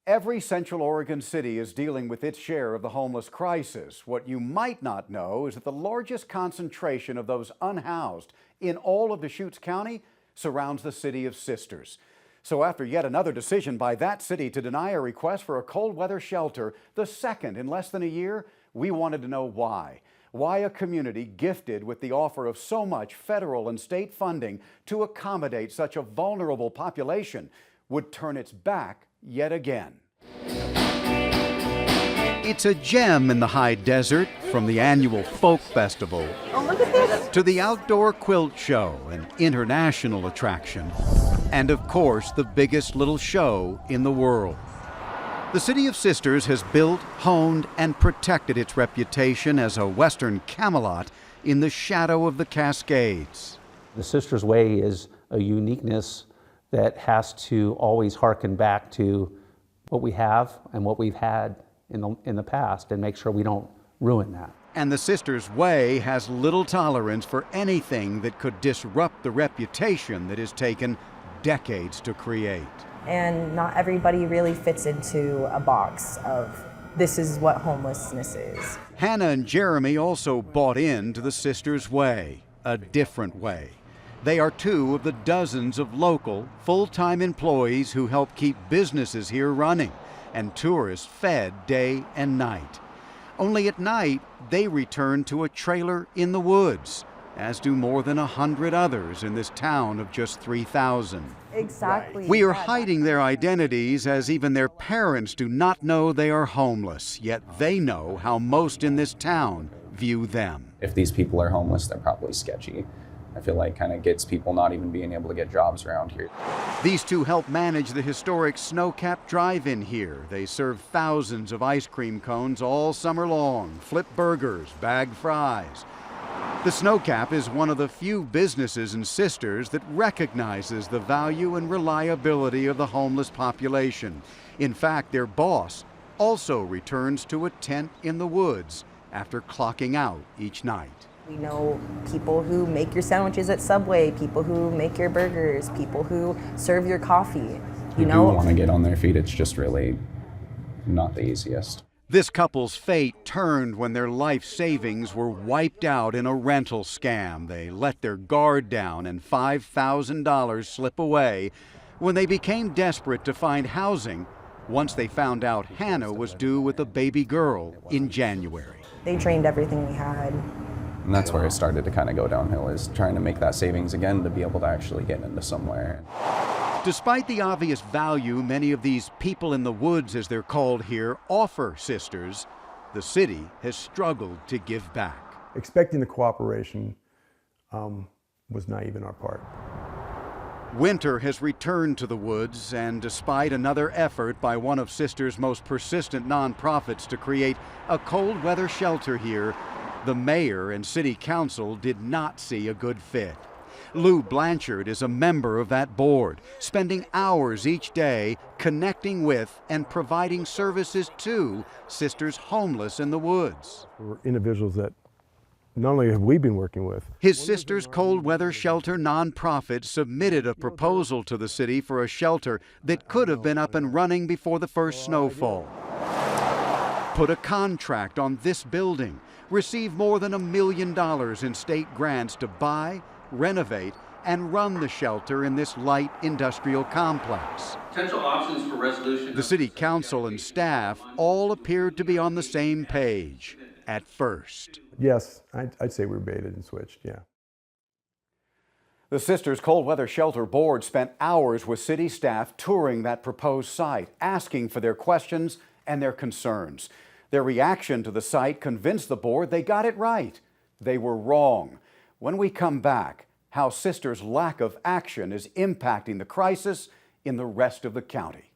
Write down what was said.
Every Central Oregon city is dealing with its share of the homeless crisis. What you might not know is that the largest concentration of those unhoused in all of Deschutes County surrounds the city of Sisters. So after yet another decision by that city to deny a request for a cold weather shelter, the second in less than a year, we wanted to know why. Why a community gifted with the offer of so much federal and state funding to accommodate such a vulnerable population would turn its back yet again. It's a gem in the high desert, from the annual folk festival to the outdoor quilt show, an international attraction, and of course the biggest little show in the world. The city of Sisters has built, honed, and protected its reputation as a Western Camelot in the shadow of the Cascades. The Sisters Way is a uniqueness that has to always hearken back to what we have and what we've had in the past and make sure we don't ruin that. And the Sisters Way has little tolerance for anything that could disrupt the reputation that has taken decades to create. And not everybody really fits into a box of this is what homelessness is. Hannah and Jeremy also bought into the Sisters Way, a different way. They are two of the dozens of local, full-time employees who help keep businesses here running and tourists fed day and night. Only at night, they return to a trailer in the woods, as do more than 100 others in this town of just 3,000. Exactly. We are hiding their identities as even their parents do not know they are homeless, yet they know how most in this town view them. If these people are homeless, they're probably sketchy. I feel like kind of gets people not even being able to get jobs around here. These two help manage the historic Snow-Cap Drive-In here. They serve thousands of ice cream cones all summer long, flip burgers, bag fries. The Snow-Cap is one of the few businesses in Sisters that recognizes the value and reliability of the homeless population. In fact, their boss also returns to a tent in the woods after clocking out each night. We know people who make your sandwiches at Subway, people who make your burgers, people who serve your coffee. You do want to get on their feet, it's just really not the easiest. This couple's fate turned when their life savings were wiped out in a rental scam. They let their guard down and $5,000 slip away when they became desperate to find housing once they found out Hannah was due with a baby girl in January. They drained everything we had. And that's where it started to kind of go downhill, is trying to make that savings again to be able to actually get into somewhere. Despite the obvious value many of these people in the woods, as they're called here, offer Sisters, the city has struggled to give back. Expecting the cooperation was naive in our part. Winter has returned to the woods, and despite another effort by one of Sisters' most persistent nonprofits to create a cold weather shelter here, the mayor and city council did not see a good fit. Lou Blanchard is a member of that board, spending hours each day connecting with and providing services to Sisters homeless in the woods. We're individuals that not only have we been working with. His Sisters Cold Weather Shelter nonprofit submitted a proposal to the city for a shelter that could have been up and running before the first snowfall. Put a contract on this building, receive more than $1 million in state grants to buy, renovate, and run the shelter in this light industrial complex. Potential options for resolution. The city council and staff all appeared to be on the same page at first. Yes, I'd say we were baited and switched, yeah. The Sisters Cold Weather Shelter Board spent hours with city staff touring that proposed site, asking for their questions and their concerns. Their reaction to the site convinced the board they got it right. They were wrong. When we come back, how Sisters' lack of action is impacting the crisis in the rest of the county.